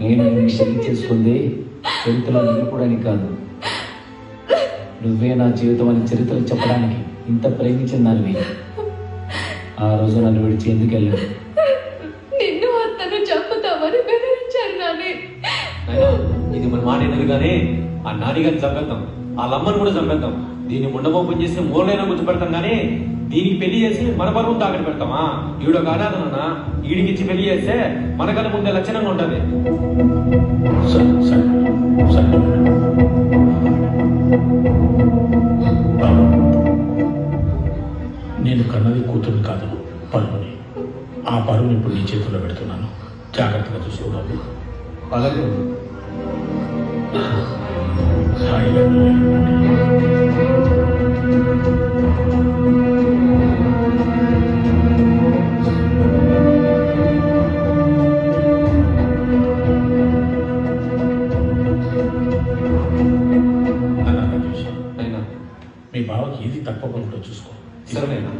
నేను పెళ్లి చేసుకుంది చరిత్రలో నిలుపుకోవడానికి కాదు, నువ్వే నా జీవితం అని చరిత్ర చెప్పడానికి. ఇంత ప్రేమించిన దానివి ఆ రోజు నన్ను విడిచి ఎందుకు వెళ్ళాడు? నిన్ను అతను చంపుతామని బెదిరించారు నాని. ఇది మన మాట ఎందుకు కానీ ఆ నానిగారిని చంపేద్దాం, ఆ లమ్మను కూడా చంపేద్దాం. దీన్ని ముండమోపం చేసి మూలైనా గుర్తుపెడతాం కానీ దీనికి పెళ్లి చేసి మన బరువు తాకటి పెడతామా? ఈడొక అనాథనన్న, ఈడికిచ్చి పెళ్లి చేస్తే మన కళ్ళ ముందే లక్షణంగా ఉంటది. నేను కన్నది కూతురు కాదు, పరువుని. ఆ పరువుని ఇప్పుడు నీ చేతుల్లో పెడుతున్నాను, జాగ్రత్తగా చూసుకోవాలి. అలాగే హాయిగా మీ బావకి ఏది తప్పకుండా చూసుకో. సరేనా?